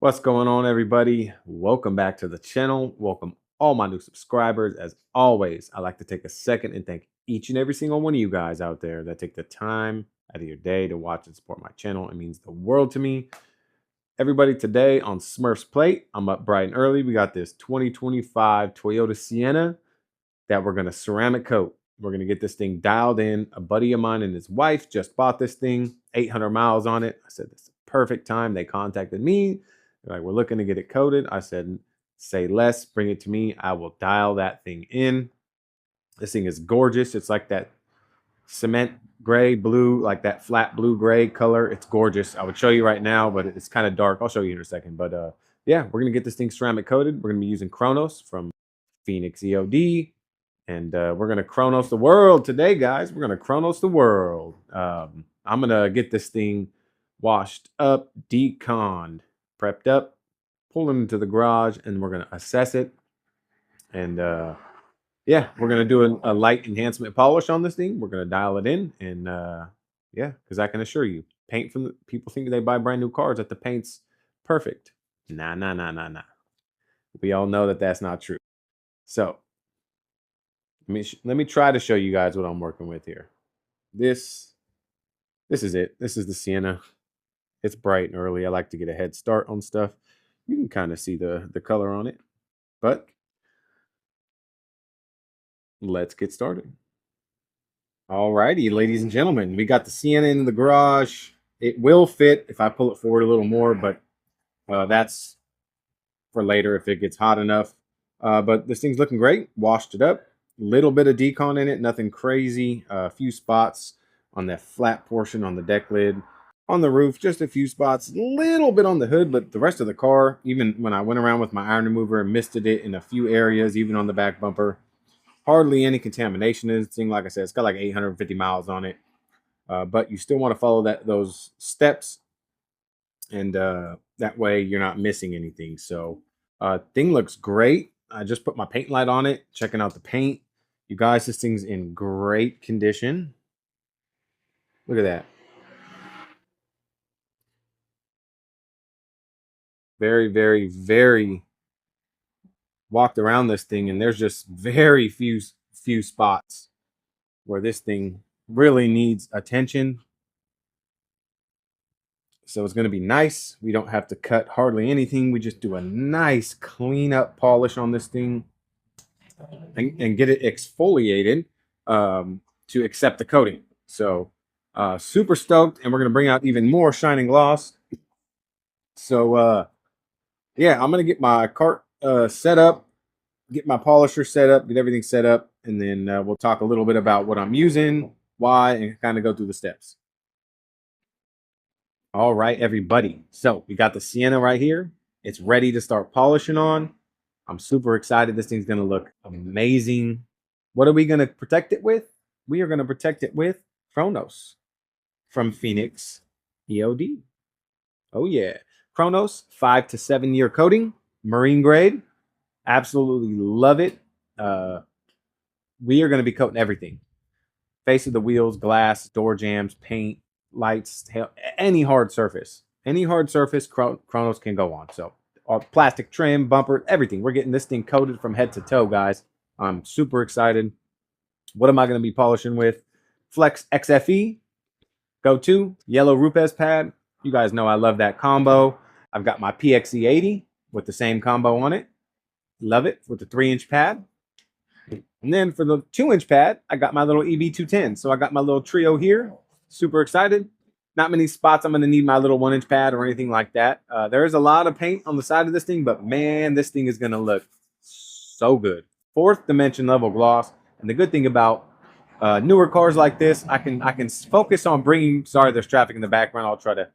What's going on, everybody? Welcome back to the channel. Welcome all my new subscribers. As always, I like to take a second and thank each and every single one of you guys out there that take the time out of your day to watch and support my channel. It means the world to me. Everybody, today on Smurfs Plate, I'm up bright and early. We got this 2025 Toyota Sienna that we're going to ceramic coat. We're going to get this thing dialed in. A buddy of mine and his wife just bought this thing, 800 miles on it. I said, this is the perfect time. They contacted me. They're like, we're looking to get it coated. I said, say less, bring it to me. I will dial that thing in. This thing is gorgeous. It's like that cement gray, blue, like that flat blue gray color. It's gorgeous. I would show you right now, but it's kind of dark. I'll show you in a second. But yeah, we're going to get this thing ceramic coated. We're going to be using Kronos from PhoenixEOD. And we're going to Kronos the world today, guys. We're going to Kronos the world. I'm going to get this thing washed up, deconned, prepped up, pull it into the garage, and we're going to assess it. And yeah, we're going to do a light enhancement polish on this thing. We're going to dial it in. And yeah, because I can assure you, paint from people think they buy brand new cars that the paint's perfect. Nah. We all know that that's not true. So let me try to show you guys what I'm working with here. This is it. This is the Sienna. It's bright and early. I like to get a head start on stuff. You can kind of see the color on it. But let's get started. All righty, ladies and gentlemen, we got the Sienna in the garage. It will fit if I pull it forward a little more, but that's for later if it gets hot enough. But this thing's looking great. Washed it up. Little bit of decon in it, nothing crazy. A few spots on that flat portion on the deck lid. On the roof, just a few spots. A little bit on the hood, but the rest of the car, even when I went around with my iron remover and misted it in a few areas, even on the back bumper, hardly any contamination in this thing. Like I said, it's got like 850 miles on it. But you still want to follow those steps, and that way you're not missing anything. So thing looks great. I just put my paint light on it, checking out the paint. You guys, this thing's in great condition. Look at that. Very walked around this thing, and there's just very few spots where this thing really needs attention. So it's going to be nice. We don't have to cut hardly anything. We just do a nice clean up polish on this thing and get it exfoliated to accept the coating. So super stoked, and we're going to bring out even more shining gloss. So yeah, I'm going to get my cart set up, get my polisher set up, get everything set up, and then we'll talk a little bit about what I'm using, why, and kind of go through the steps. All right, everybody. So we got the Sienna right here. It's ready to start polishing on. I'm super excited. This thing's going to look amazing. What are we going to protect it with? We are going to protect it with Kronos from PhoenixEOD. Oh, yeah. Kronos, 5 to 7 year coating, marine grade. Absolutely love it. We are going to be coating everything. Face of the wheels, glass, door jambs, paint, lights, any hard surface. Any hard surface Kronos can go on. So plastic trim, bumper, everything. We're getting this thing coated from head to toe, guys. I'm super excited. What am I going to be polishing with? Flex XFE, go-to, yellow Rupes pad. You guys know I love that combo. I've got my PXE80 with the same combo on it. Love it, with the 3-inch pad. And then for the 2-inch pad, I got my little EB210. So I got my little trio here. Super excited. Not many spots I'm going to need my little 1-inch pad or anything like that. There is a lot of paint on the side of this thing, but man, this thing is going to look so good. 4th dimension level gloss. And the good thing about newer cars like this, I can focus on bringing. Sorry, there's traffic in the background. I'll try to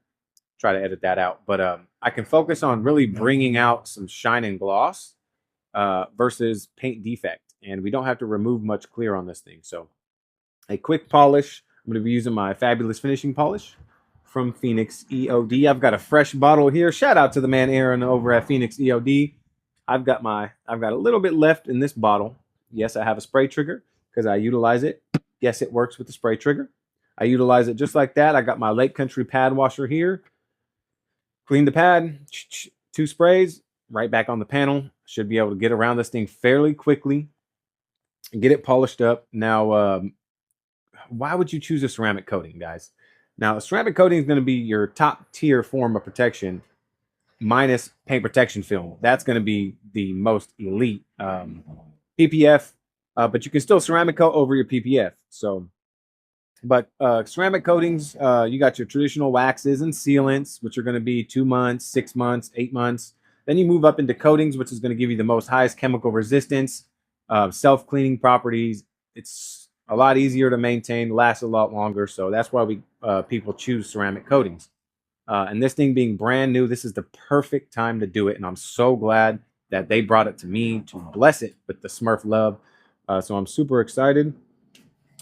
edit that out. But I can focus on really bringing out some shine and gloss versus paint defect. And we don't have to remove much clear on this thing. So a quick polish. I'm going to be using my fabulous finishing polish from PhoenixEOD. I've got a fresh bottle here. Shout out to the man Aaron over at PhoenixEOD. I've got a little bit left in this bottle. Yes, I have a spray trigger because I utilize it. Yes, it works with the spray trigger. I utilize it just like that. I got my Lake Country pad washer here. Clean the pad, 2 sprays right back on the panel. Should be able to get around this thing fairly quickly and get it polished up. Now, why would you choose a ceramic coating, guys? Now, a ceramic coating is going to be your top tier form of protection, minus paint protection film. That's going to be the most elite PPF, but you can still ceramic coat over your PPF. So, but ceramic coatings, you got your traditional waxes and sealants, which are going to be 2 months, 6 months, 8 months. Then you move up into coatings, which is going to give you the most highest chemical resistance, self-cleaning properties. It's a lot easier to maintain, lasts a lot longer. So that's why we people choose ceramic coatings. And this thing being brand new, this is the perfect time to do it. And I'm so glad that they brought it to me to bless it with the Smurf love. So I'm super excited.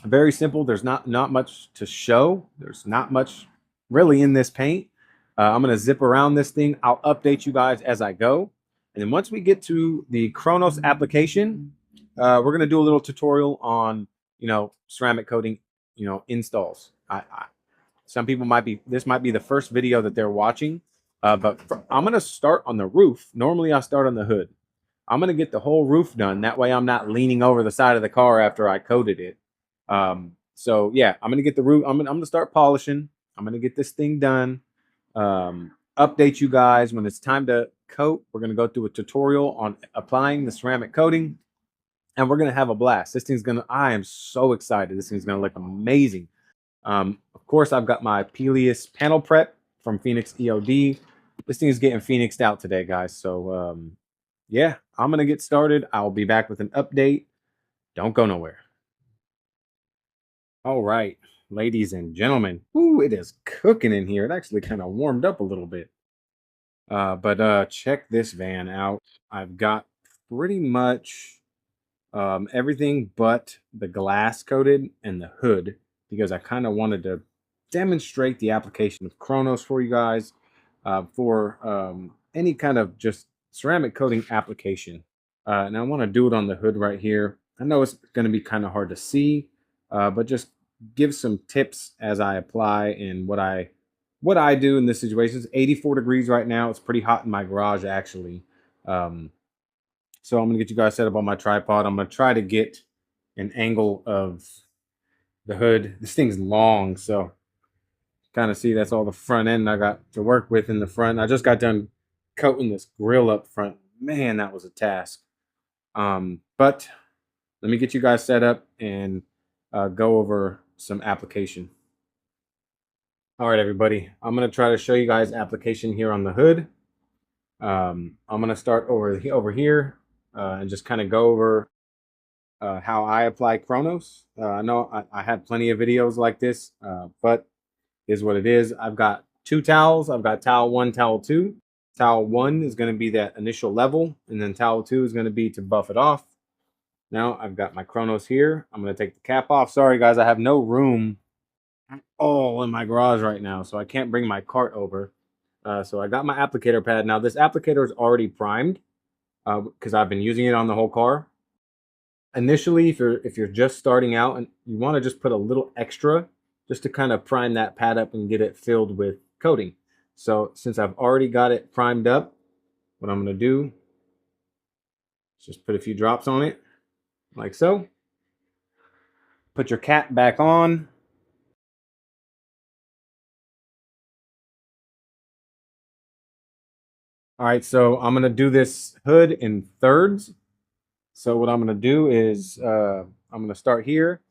Very simple. There's not much to show. There's not much really in this paint. I'm going to zip around this thing. I'll update you guys as I go. And then once we get to the Kronos application, we're going to do a little tutorial on, ceramic coating, installs. Some people this might be the first video that they're watching, but I'm going to start on the roof. Normally I start on the hood. I'm going to get the whole roof done. That way I'm not leaning over the side of the car after I coated it. So yeah, I'm going to get the roof. I'm going to start polishing. I'm going to get this thing done. Update you guys when it's time to coat. We're going to go through a tutorial on applying the ceramic coating, and we're going to have a blast. I am so excited. This thing's going to look amazing. Of course, I've got my Peleus panel prep from PhoenixEOD. This thing is getting phoenixed out today, guys. So, yeah, I'm going to get started. I'll be back with an update. Don't go nowhere. All right, ladies and gentlemen. Ooh, it is cooking in here. It actually kind of warmed up a little bit. But check this van out. I've got pretty much everything but the glass coated and the hood, because I kind of wanted to demonstrate the application of Kronos for you guys for any kind of just ceramic coating application. And I want to do it on the hood right here. I know it's going to be kind of hard to see, but just give some tips as I apply and what I do in this situation. It's 84 degrees right now. It's pretty hot in my garage, actually. So I'm going to get you guys set up on my tripod. I'm going to try to get an angle of the hood. This thing's long, so kind of see that's all the front end I got to work with in the front. I just got done coating this grill up front. Man, that was a task. But let me get you guys set up and go over some application. All right, everybody. I'm going to try to show you guys application here on the hood. I'm going to start over here and just kind of go over how I apply Kronos. I know I had plenty of videos like this, but is what it is. I've got 2 towels. I've got towel 1, towel 2. Towel 1 is going to be that initial level, and then towel 2 is going to be to buff it off. Now I've got my Kronos here. I'm going to take the cap off. Sorry, guys, I have no room at all in my garage right now, so I can't bring my cart over. So I got my applicator pad. Now this applicator is already primed because I've been using it on the whole car. Initially, if you're just starting out and you want to just put a little extra just to kind of prime that pad up and get it filled with coating. So since I've already got it primed up, what I'm going to do is just put a few drops on it like so. Put your cap back on. All right, so I'm going to do this hood in thirds. So what I'm going to do is I'm going to start here,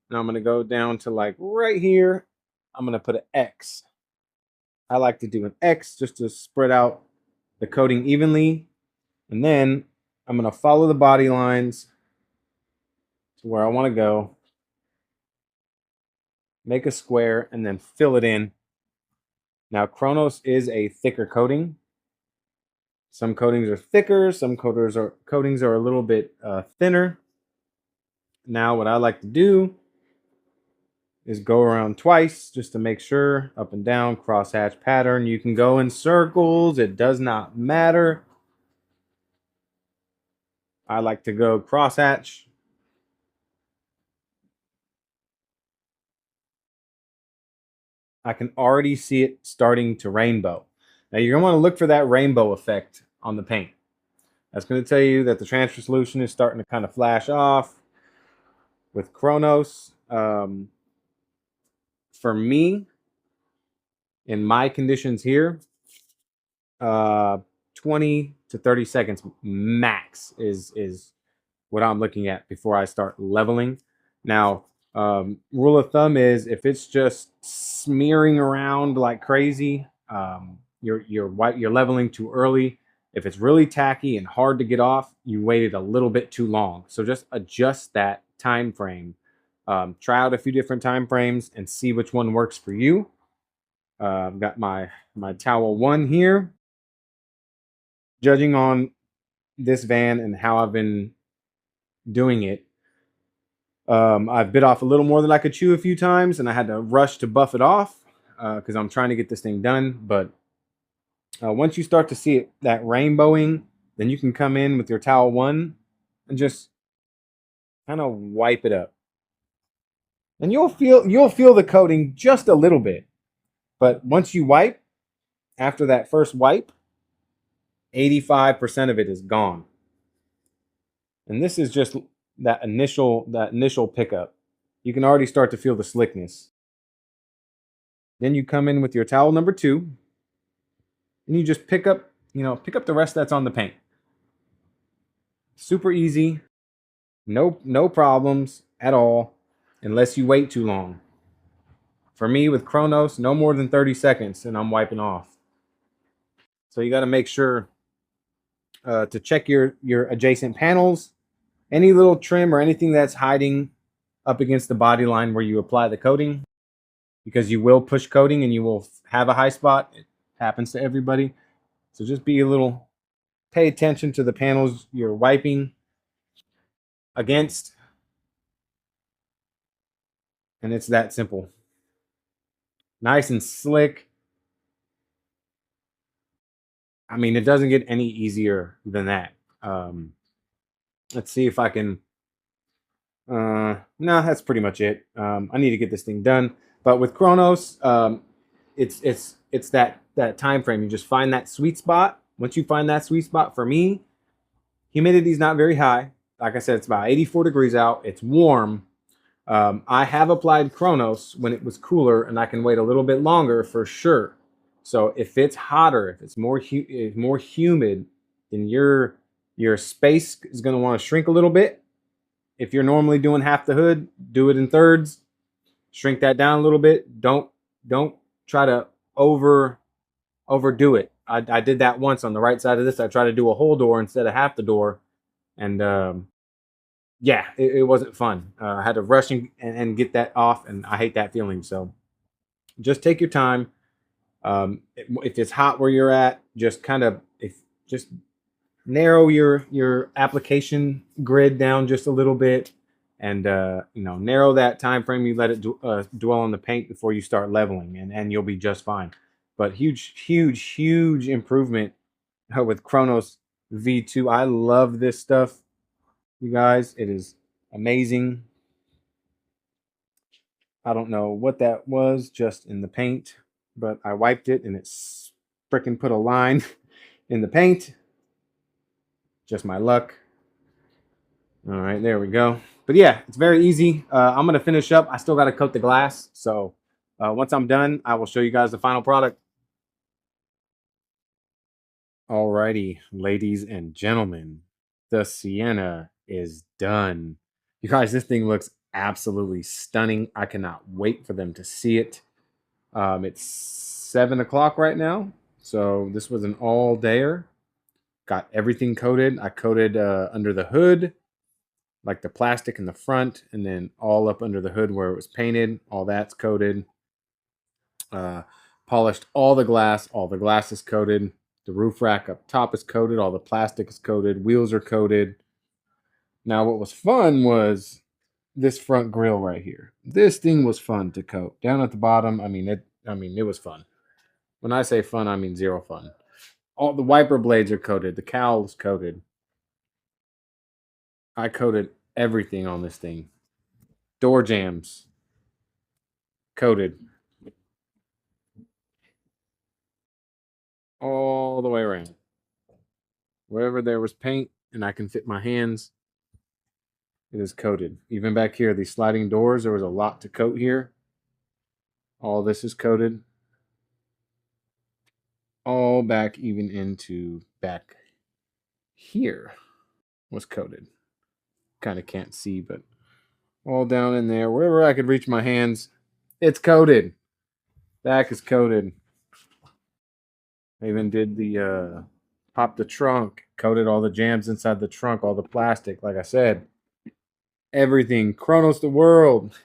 and I'm going to go down to like right here. I'm going to put an X. I like to do an X just to spread out the coating evenly. And then I'm going to follow the body lines to where I want to go. Make a square and then fill it in. Now, Kronos is a thicker coating. Some coatings are thicker. Some coatings are a little bit thinner. Now, what I like to do is go around twice just to make sure, up and down, crosshatch pattern. You can go in circles. It does not matter. I like to go crosshatch. I can already see it starting to rainbow. Now you're going to want to look for that rainbow effect on the paint. That's going to tell you that the transfer solution is starting to kind of flash off with Kronos. For me, in my conditions here, 20 to 30 seconds max is what I'm looking at before I start leveling. Now, rule of thumb is if it's just smearing around like crazy, you're leveling too early. If it's really tacky and hard to get off, you waited a little bit too long. So just adjust that time frame. Try out a few different time frames and see which one works for you. I've got my towel 1 here. Judging on this van and how I've been doing it, I've bit off a little more than I could chew a few times, and I had to rush to buff it off because I'm trying to get this thing done. But once you start to see it, that rainbowing, then you can come in with your towel 1 and just kind of wipe it up. And you'll feel the coating just a little bit. But once you wipe, after that first wipe, 85% of it is gone. And this is just that initial pickup. You can already start to feel the slickness. Then you come in with your towel number 2, and you just pick up the rest that's on the paint. Super easy. No problems at all, unless you wait too long. For me with Kronos, no more than 30 seconds and I'm wiping off. So you got to make sure to check your adjacent panels. Any little trim or anything that's hiding up against the body line where you apply the coating, because you will push coating and you will have a high spot. It happens to everybody. So just pay attention to the panels you're wiping against. And it's that simple. Nice and slick. I mean, it doesn't get any easier than that. Let's see if I can. No, that's pretty much it. I need to get this thing done. But with Kronos, it's that time frame. You just find that sweet spot. Once you find that sweet spot, for me, humidity is not very high. Like I said, it's about 84 degrees out. It's warm. I have applied Kronos when it was cooler, and I can wait a little bit longer for sure. So if it's hotter, if it's more humid, then your space is going to want to shrink a little bit. If you're normally doing half the hood, do it in thirds. Shrink that down a little bit. Don't try to overdo it. I did that once on the right side of this. I tried to do a whole door instead of half the door, and yeah, it wasn't fun. I had to rush and get that off, and I hate that feeling. So just take your time. If it's hot where you're at, just just narrow your application grid down just a little bit, and narrow that time frame you let it dwell on the paint before you start leveling, and you'll be just fine. But huge improvement with Kronos V2. I love this stuff, you guys. It is amazing. I don't know what that was just in the paint, but I wiped it and it's freaking put a line in the paint. Just my luck. All right, there we go. But yeah, it's very easy. I'm going to finish up. I still got to coat the glass. So once I'm done, I will show you guys the final product. Alrighty, ladies and gentlemen, the Sienna is done. You guys, this thing looks absolutely stunning. I cannot wait for them to see it. It's 7 o'clock right now, so this was an all-dayer. Got everything coated. I coated under the hood, like the plastic in the front, and then all up under the hood where it was painted. All that's coated. Polished all the glass. All the glass is coated. The roof rack up top is coated. All the plastic is coated. Wheels are coated. Now, what was fun was this front grille right here. This thing was fun to coat. Down at the bottom, it was fun. When I say fun, I mean zero fun. All the wiper blades are coated. The cowl is coated. I coated everything on this thing. Door jambs coated. all the way around. Wherever there was paint and I can fit my hands, it is coated. Even back here, these sliding doors, there was a lot to coat here. All this is coated. All back even into back here was coated. Kind of can't see, but all down in there, wherever I could reach my hands, it's coated. Back is coated. I even did the pop the trunk, coated all the jams inside the trunk, all the plastic. Like I said, everything. Kronos the world.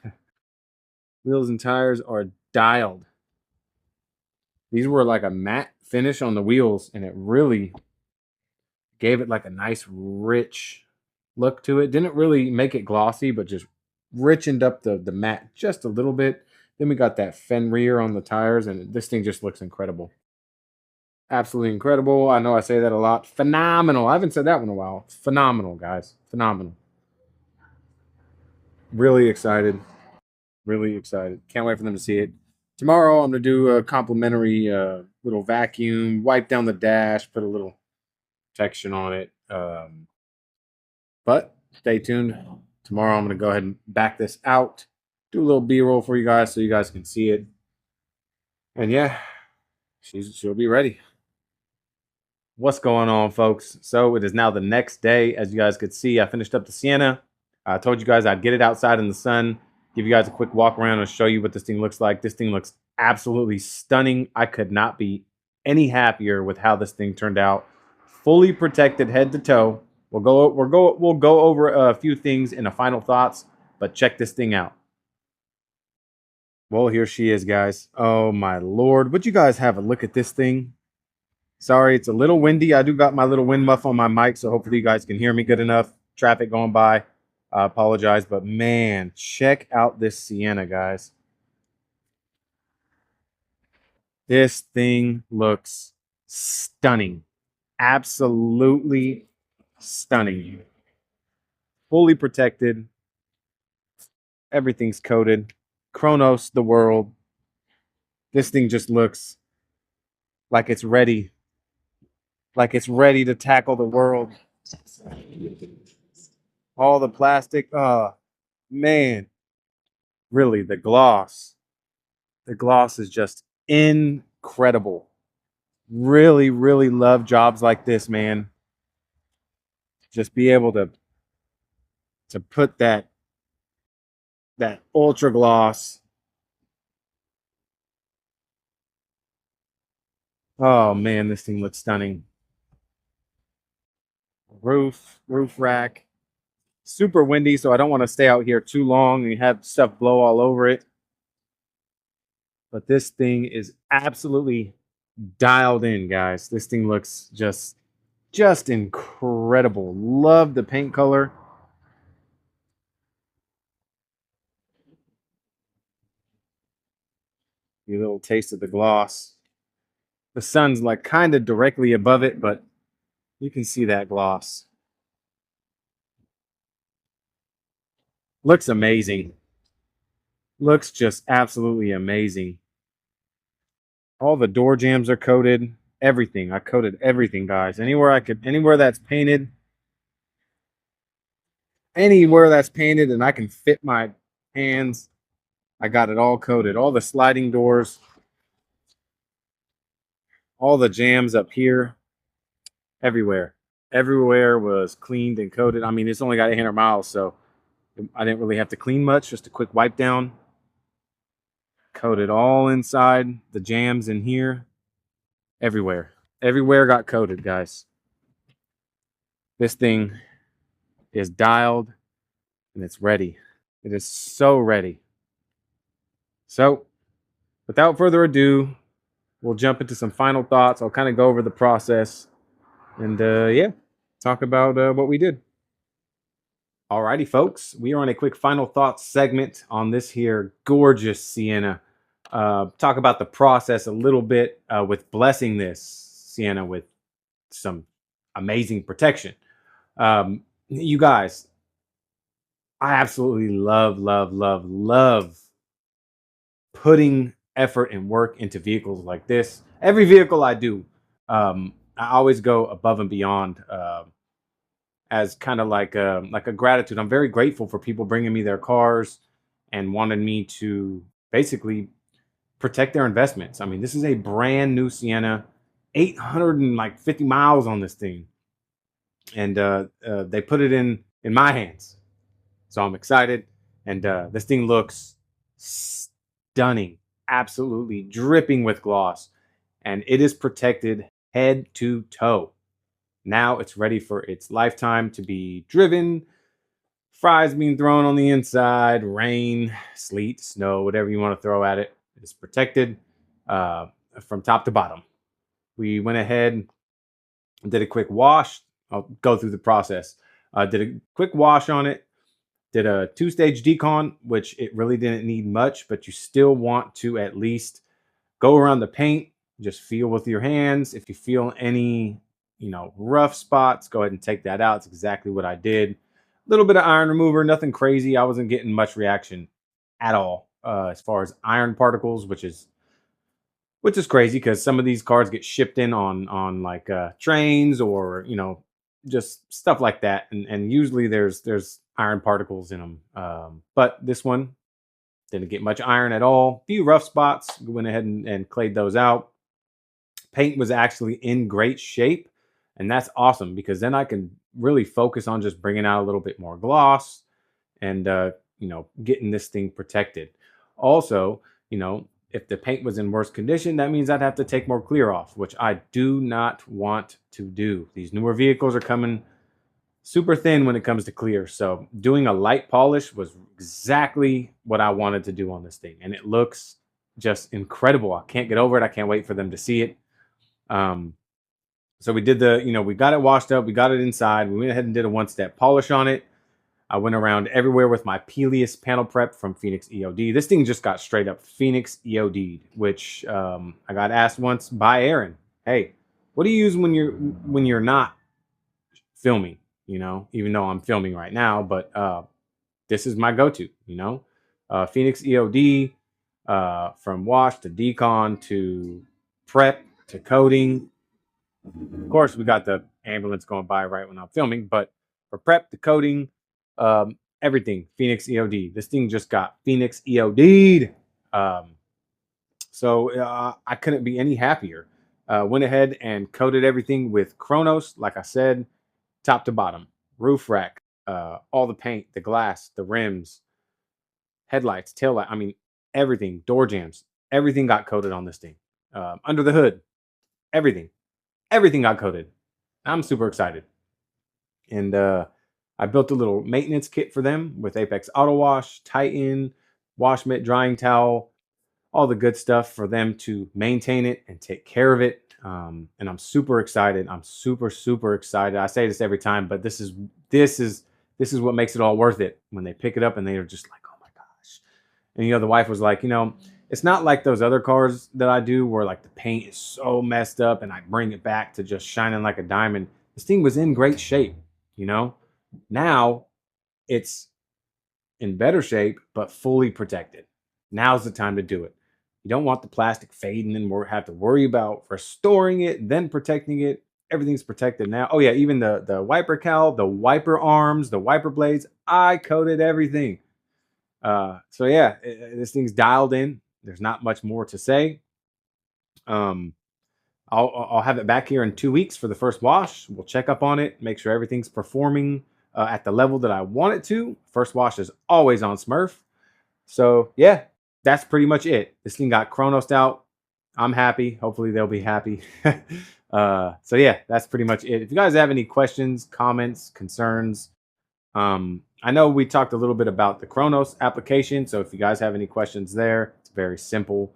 Wheels and tires are dialed. These were like a matte finish on the wheels, and it really gave it like a nice rich look to it. Didn't really make it glossy, but just richened up the matte just a little bit. Then we got that fen rear on the tires, and this thing just looks incredible. Absolutely incredible. I know I say that a lot. Phenomenal. I haven't said that one in a while. Phenomenal, guys. Phenomenal. Really excited. Really excited. Can't wait for them to see it. Tomorrow I'm going to do a complimentary little vacuum, wipe down the dash, put a little protection on it. But stay tuned. Tomorrow I'm going to go ahead and back this out. Do a little B-roll for you guys so you guys can see it. And yeah, she'll be ready. What's going on, folks? So it is now the next day. As you guys could see, I finished up the Sienna. I told you guys I'd get it outside in the sun, give you guys a quick walk around and show you what this thing looks like. This thing looks absolutely stunning. I could not be any happier with how this thing turned out. Fully protected head to toe. We'll go over a few things in the final thoughts, but check this thing out. Well, here she is, guys. Oh my Lord. Would you guys have a look at this thing? Sorry, it's a little windy. I do got my little wind muff on my mic, so hopefully you guys can hear me good enough. Traffic going by. I apologize, but man, check out this Sienna, guys. This thing looks stunning. Absolutely stunning. Fully protected. Everything's coated. Kronos, the world. This thing just looks like it's ready. Like it's ready to tackle the world. All the plastic. Oh, man. Really, the gloss. The gloss is just incredible. Really, really love jobs like this, man. Just be able to put that ultra gloss. Oh man, this thing looks stunning. Roof rack. Super windy, so I don't want to stay out here too long and have stuff blow all over it. But this thing is absolutely dialed in, guys. This thing looks just incredible. Love the paint color. A little taste of the gloss. The sun's like kind of directly above it, but you can see that gloss. Looks amazing. Looks just absolutely amazing. All the door jambs are coated. Everything. I coated everything, guys. Anywhere that's painted and I can fit my hands, I got it all coated. All the sliding doors, all the jams up here, everywhere was cleaned and coated. I mean, it's only got 800 miles, so I didn't really have to clean much. Just a quick wipe down. Coated all inside, the jams in here, everywhere got coated, guys. This thing is dialed and it's ready. It is so ready. So without further ado, we'll jump into some final thoughts. I'll kind of go over the process and yeah, talk about what we did. Alrighty, folks, we are on a quick final thoughts segment on this here gorgeous Sienna. Talk about the process a little bit with blessing this Sienna with some amazing protection. You guys, I absolutely love putting effort and work into vehicles like this. Every vehicle I do, I always go above and beyond, as kind of like a gratitude. I'm very grateful for people bringing me their cars and wanting me to basically protect their investments. I mean, this is a brand new Sienna, 850 miles on this thing, and they put it in my hands. So I'm excited, and this thing looks stunning, absolutely dripping with gloss, and it is protected head to toe. Now it's ready for its lifetime to be driven. Fries being thrown on the inside, rain, sleet, snow, whatever you want to throw at it. It is protected from top to bottom. We went ahead and did a quick wash. I'll go through the process. Did a quick wash on it. Did a 2-stage decon, which it really didn't need much, but you still want to at least go around the paint, just feel with your hands. If you feel any, rough spots, go ahead and take that out. It's exactly what I did. A little bit of iron remover, nothing crazy. I wasn't getting much reaction at all as far as iron particles, which is crazy because some of these cards get shipped in on like trains or just stuff like that, and usually there's iron particles in them. But this one didn't get much iron at all. Few rough spots, went ahead and clayed those out. Paint was actually in great shape, and that's awesome because then I can really focus on just bringing out a little bit more gloss and getting this thing protected. Also, if the paint was in worse condition, that means I'd have to take more clear off, which I do not want to do. These newer vehicles are coming super thin when it comes to clear. So doing a light polish was exactly what I wanted to do on this thing. And it looks just incredible. I can't get over it. I can't wait for them to see it. So we did we got it washed up. We got it inside. We went ahead and did a 1-step polish on it. I went around everywhere with my Pelias panel prep from PhoenixEOD. This thing just got straight up PhoenixEOD'd, which I got asked once by Aaron, hey, what do you use when you're not filming? Even though I'm filming right now, but this is my go-to, PhoenixEOD, from wash to decon to prep to coating. Of course, we got the ambulance going by right when I'm filming, but for prep to coating, everything, PhoenixEOD. This thing just got PhoenixEOD'd. So I couldn't be any happier. Went ahead and coated everything with Kronos, like I said, top to bottom. Roof rack, all the paint, the glass, the rims, headlights, tail light. I mean, everything, door jambs, everything got coated on this thing. Under the hood, everything got coated. I'm super excited. And I built a little maintenance kit for them with Apex Auto Wash, Titan, wash mitt, drying towel, all the good stuff for them to maintain it and take care of it. And I'm super excited. I'm super, super excited. I say this every time, but this is what makes it all worth it. When they pick it up and they are just like, oh my gosh. And the wife was like, it's not like those other cars that I do where like the paint is so messed up and I bring it back to just shining like a diamond. This thing was in great shape, Now it's in better shape, but fully protected. Now's the time to do it. You don't want the plastic fading and have to worry about restoring it, then protecting it. Everything's protected now. Oh yeah, even the wiper cowl, the wiper arms, the wiper blades, I coated everything. So yeah, this thing's dialed in. There's not much more to say. I'll have it back here in 2 weeks for the first wash. We'll check up on it, make sure everything's performing at the level that I want it to. First wash is always on Smurf. So yeah, that's pretty much it. This thing got Kronos out. I'm happy. Hopefully they'll be happy. So yeah, that's pretty much it. If you guys have any questions, comments, concerns, I know we talked a little bit about the Kronos application. So if you guys have any questions there, it's very simple.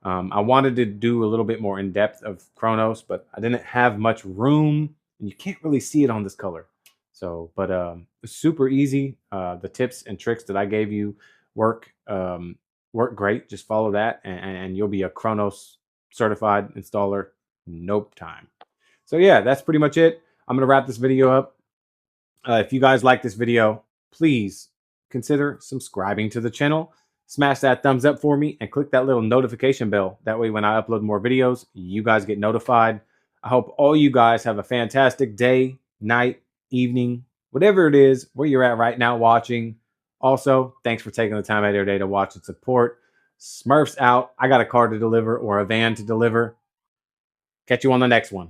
I wanted to do a little bit more in depth of Kronos, but I didn't have much room and you can't really see it on this color. So, but it's super easy. The tips and tricks that I gave you work great. Just follow that and you'll be a Kronos certified installer no time. So yeah, that's pretty much it. I'm going to wrap this video up. If you guys like this video, please consider subscribing to the channel. Smash that thumbs up for me and click that little notification bell. That way when I upload more videos, you guys get notified. I hope all you guys have a fantastic day, night, evening, whatever it is, where you're at right now watching. Also, thanks for taking the time out of your day to watch and support. Smurfs out. I got a car to deliver or a van to deliver. Catch you on the next one.